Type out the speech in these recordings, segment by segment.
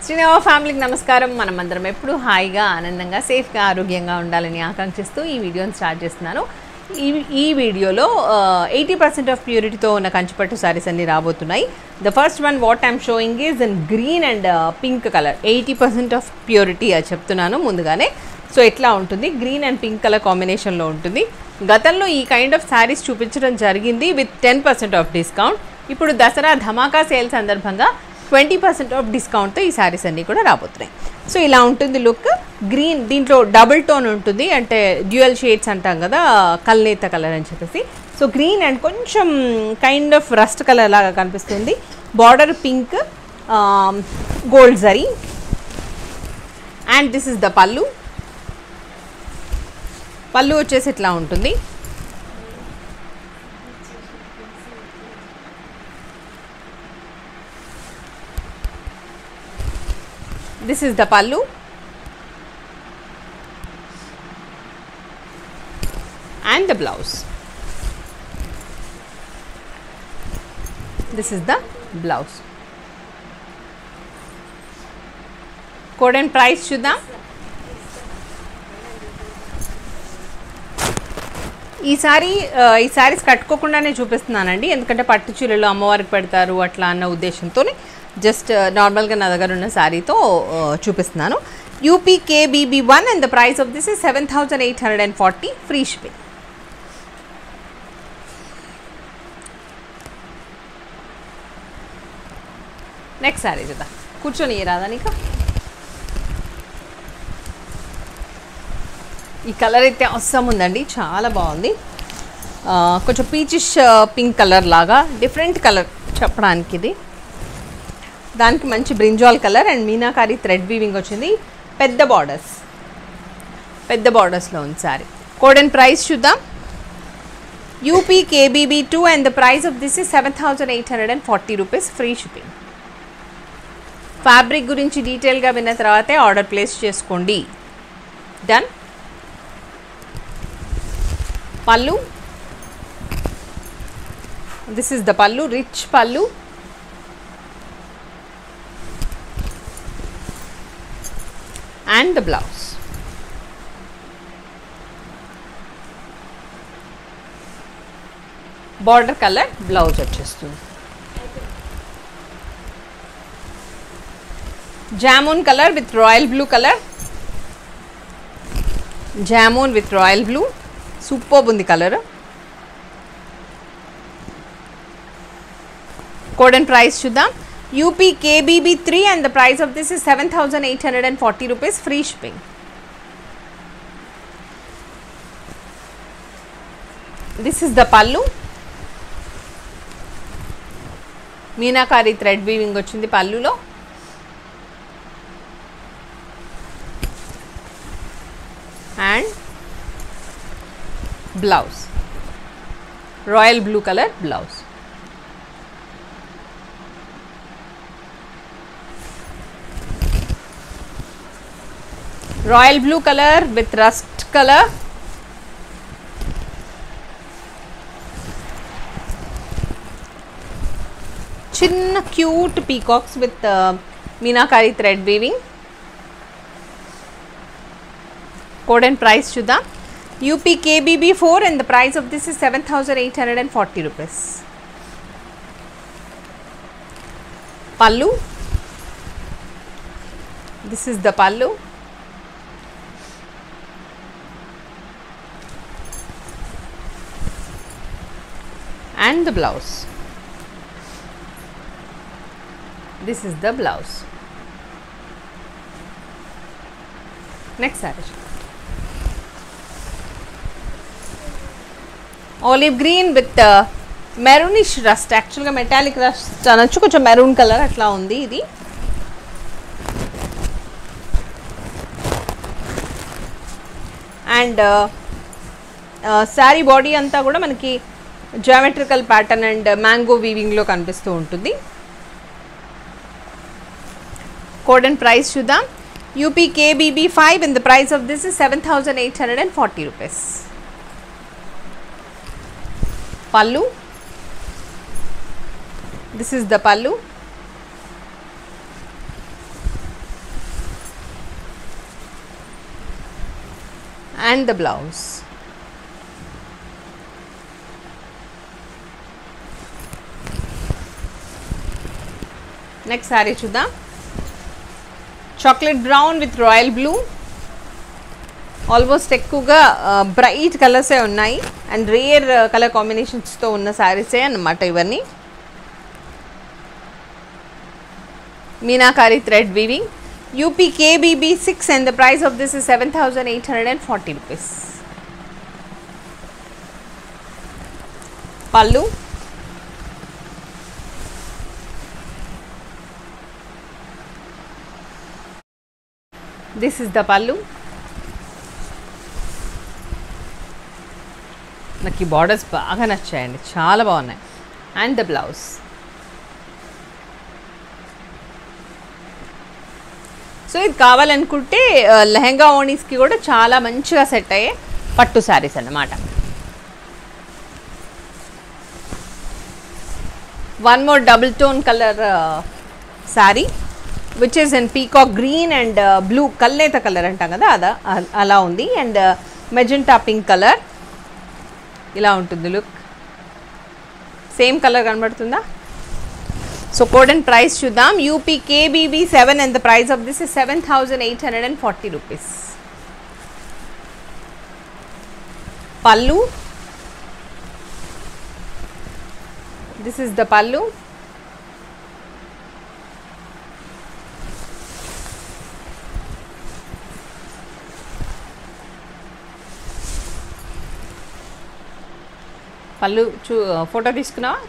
శ్రీనవ ఫ్యామిలీకి నమస్కారం. మనమందరం ఎప్పుడు హాయిగా ఆనందంగా సేఫ్గా ఆరోగ్యంగా ఉండాలని ఆకాంక్షిస్తూ ఈ వీడియోని స్టార్ట్ చేస్తున్నాను. ఈ వీడియోలో 80% ఆఫ్ ప్యూరిటీతో ఉన్న కంచిపట్టు సారీస్ అన్ని రాబోతున్నాయి. The first one what I'm sowing is in green and pink colour. 80% of purity అది చెప్తున్నాను ముందుగానే. సో ఎట్లా ఉంటుంది, గ్రీన్ అండ్ పింక్ కలర్ కాంబినేషన్లో ఉంటుంది. గతంలో ఈ కైండ్ ఆఫ్ శారీస్ చూపించడం జరిగింది విత్ 10% ఆఫ్ డిస్కౌంట్. ఇప్పుడు దసరా ధమాకా సేల్ సందర్భంగా 20% ఆఫ్ డిస్కౌంట్తో ఈ శారీస్ అన్నీ కూడా రాబోతున్నాయి. సో ఇలా ఉంటుంది లుక్. గ్రీన్, దీంట్లో డబుల్ టోన్ ఉంటుంది, అంటే డ్యూయల్ షేడ్స్ అంటాం కదా, కల్నేత కలర్ అని చెప్పేసి. సో గ్రీన్ అండ్ కొంచెం కైండ్ ఆఫ్ రస్ట్ కలర్ లాగా కనిపిస్తుంది. Border pink, gold zari. And this is the పళ్ళు. పళ్ళు వచ్చేసి ఇట్లా ఉంటుంది. This is the pallu and the blouse. This is the blouse. Code and price చూద్దాం. ఈ సారీస్ కట్టుకోకుండానే చూపిస్తున్నానండి, ఎందుకంటే పట్టు చీరలు అమ్మవారికి పెడతారు అట్లా అన్న ఉద్దేశంతో జస్ట్ నార్మల్గా నా దగ్గర ఉన్న శారీతో చూపిస్తున్నాను. UP KBB1 and the price of this is 7,840 free shipping. Next sari చూద్దాం. కూర్చొని రాదా నీకు? ఈ కలర్ అయితే అవసరం ఉందండి, చాలా బాగుంది. కొంచెం పీచిష్ పింక్ కలర్ లాగా, డిఫరెంట్ కలర్ చెప్పడానికి. ఇది దానికి మంచి brinjal colour and meenakari thread weaving వచ్చింది. పెద్ద బార్డర్స్లో ఉంది సారీ. కోడ్ అండ్ ప్రైస్ చూద్దాం. UP KBB2 and the price of this is 7,840 rupees free shipping. Fabric గురించి డీటెయిల్గా విన్న తర్వాతే ఆర్డర్ ప్లేస్ చేసుకోండి. డన్. పళ్ళు, దిస్ ఇస్ ద పళ్ళు, రిచ్ పళ్ళు. And the blouse. Border color blouse వచ్చేస్తుంది. Jamun color with royal blue color. Jamun with royal blue. Superb ఉంది కలర్. కోడ్ అండ్ ప్రైస్ చూద్దాం. UP KBB3 and the price of this is 7,840 rupees free shipping. This is the pallu. Meenakari thread weaving వచ్చింది పల్లులో. And blouse, royal blue colour blouse. Royal blue colour with rust colour. చిన్న cute peacocks with meenakari thread weaving. Code and price చూద్దాం. UP KBB4 and the price of this is 7,840 rupees. Pallu, this is the pallu. And the blouse. This is the blouse. Next saree. Olive green with maroonish rust. Actually metallic rust అనొచ్చు, కొంచెం maroon colour అట్లా ఉంది ఇది. And sari body అంతా కూడా మనకి geometrical pattern and mango వీవింగ్లో కనిపిస్తూ ఉంటుంది. కోడ్ అండ్ ప్రైస్ చూద్దాం. UP KBB5 and the price of this is 7,840 rupees. Pallu, this is the pallu. and the blouse. Next saree చూద్దాం. Chocolate brown with royal blue. Almost ఎక్కువగా bright కలర్సే ఉన్నాయి and rare colour కాంబినేషన్స్తో ఉన్న శారీసే అన్నమాట ఇవన్నీ. Meenakari thread weaving. UP KBB 6 and the price of this is 7,840 rupees. Pallu. This is the pallu. నాకు ఈ borders బాగా నచ్చాయండి, చాలా బాగున్నాయి. And the blouse. సో ఇది కావాలనుకుంటే లెహంగా ఓణీస్కి కూడా చాలా మంచిగా సెట్ అయ్యే పట్టు శారీస్ అన్నమాట. One more double tone colour sari which is in peacock green and blue, కల్నేత కలర్ అంటాం కదా అలా ఉంది. అండ్ మెజెంటా పింక్ కలర్ ఇలా ఉంటుంది లుక్. సేమ్ కలర్ కనబడుతుందా? సో కోడ్ అండ్ ప్రైస్ చూద్దాం. UP KBB 7 and the price of this is 7,840 rupees. Pallu. This is the pallu. పళ్ళు ఫోటో తీసుకున్నావా?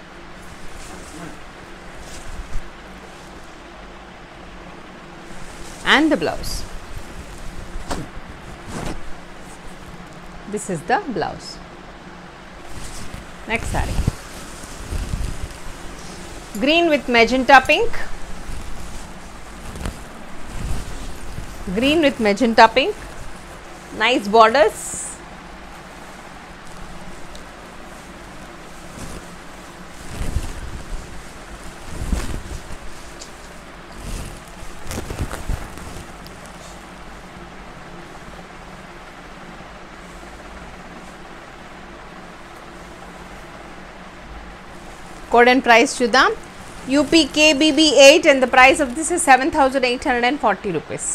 And the blouse. This is the blouse. Next saree. Green with magenta pink. Green with magenta pink. Nice borders. Code and price చూద్దాం. UP KBB 8 and the price of this is 7,840 rupees.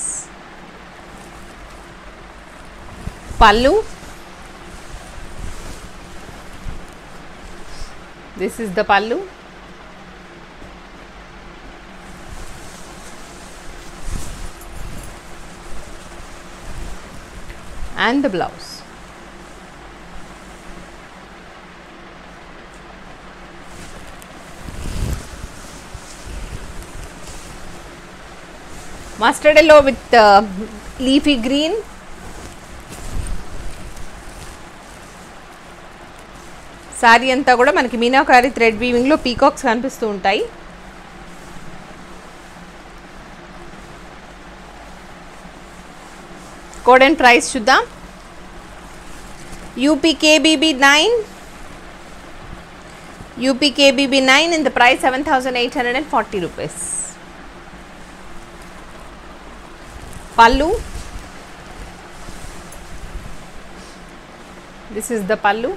Pallu. This is the pallu. And the blouse. Mustard yellow with leafy green. Sorry అంతా కూడా మనకి meenakari thread వీవింగ్లో peacocks కనిపిస్తూ ఉంటాయి. Code and price చూద్దాం. UP KBB 9. UP KBB 9 and the price 7,840 rupees. Pallu. This is the pallu.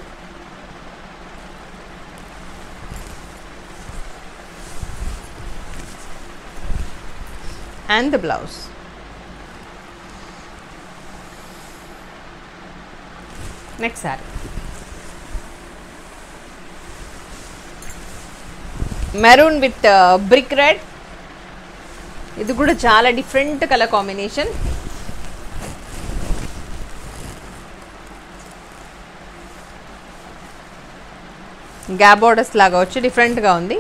And the blouse. Next saree. Maroon with brick red. ఇది కూడా చాలా different colour combination. Gap borders లాగా వచ్చి డిఫరెంట్గా ఉంది.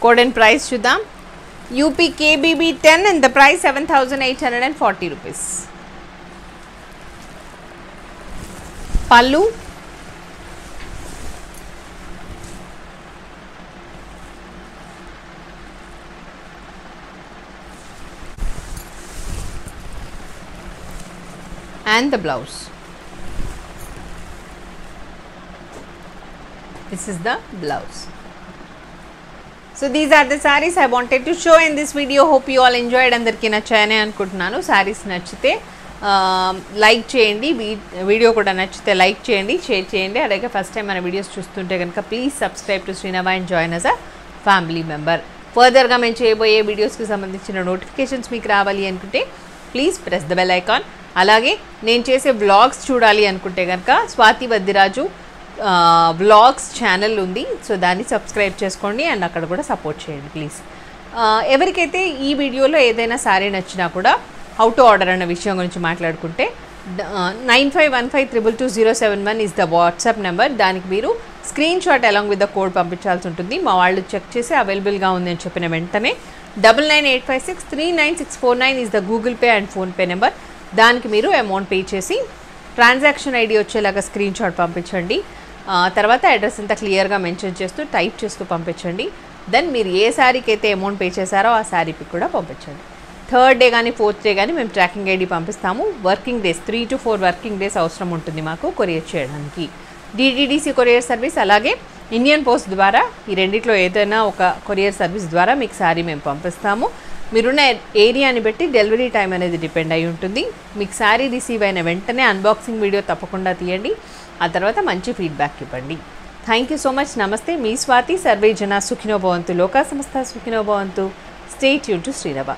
కోడ్ అండ్ ప్రైస్ చూద్దాం. UP KBB 10 and the price 7,840 rupees. Pallu. And the blouse. This is the blouse. So these are the saris I wanted to show in this video. Hope you all enjoyed. అందరికీ నచ్చాయని అనుకుంటున్నాను. సారీస్ నచ్చితే like చేయండి, video కూడా నచ్చితే like చేయండి, share చేయండి. అలాగే ఫస్ట్ టైం మన వీడియోస్ చూస్తుంటే కనుక please subscribe to Srinava and join us a family member. ఫర్దర్గా మేము చేయబోయే వీడియోస్కి సంబంధించిన నోటిఫికేషన్స్ మీకు రావాలి అనుకుంటే please press the bell icon. అలాగే నేను చేసే వ్లాగ్స్ చూడాలి అనుకుంటే కనుక స్వాతి వద్దిరాజు వ్లాగ్స్ ఛానల్ ఉంది. సో దాన్ని సబ్స్క్రైబ్ చేసుకోండి అండ్ అక్కడ కూడా సపోర్ట్ చేయండి ప్లీజ్. ఎవరికైతే ఈ వీడియోలో ఏదైనా సారీ నచ్చినా కూడా హౌ టు ఆర్డర్ అన్న విషయం గురించి మాట్లాడుకుంటే 9515222071 ఈజ్ ద వాట్సాప్ నెంబర్. దానికి మీరు screenshot along with the code పంపించాల్సి ఉంటుంది. మా వాళ్ళు చెక్ చేసి అవైలబుల్గా ఉందని చెప్పిన వెంటనే 9985639649 is the Google pay and PhonePe number. దానికి మీరు అమౌంట్ పే చేసి ట్రాన్సాక్షన్ ఐడి వచ్చేలాగా స్క్రీన్ షాట్ పంపించండి. తర్వాత అడ్రస్ అంతా క్లియర్గా మెన్షన్ చేస్తూ టైప్ చేస్తూ పంపించండి. దెన్ మీరు ఏ శారీకి అయితే అమౌంట్ పే చేశారో ఆ శారీకి కూడా పంపించండి. థర్డ్ డే కానీ ఫోర్త్ డే కానీ మేము ట్రాకింగ్ ఐడి పంపిస్తాము. Working days 3 to 4 working days అవసరం ఉంటుంది మాకు కొరియర్ చేయడానికి. DTDC కొరియర్ సర్వీస్ అలాగే ఇండియన్ పోస్ట్ ద్వారా ఈ రెండిట్లో ఏదైనా ఒక కొరియర్ సర్వీస్ ద్వారా మీకు శారీ మేము పంపిస్తాము. మీరున్న ఏరియాని బట్టి డెలివరీ టైం అనేది డిపెండ్ అయి ఉంటుంది. మీకు శారీ రిసీవ్ అయిన వెంటనే అన్బాక్సింగ్ వీడియో తప్పకుండా తీయండి. ఆ తర్వాత మంచి ఫీడ్బ్యాక్ ఇవ్వండి. Thank you so much. నమస్తే, మీ స్వాతి. సర్వే జన సుఖినో భవంతు, లోకా సమస్త సుఖినో భవంతు. Stay tune to Srinava.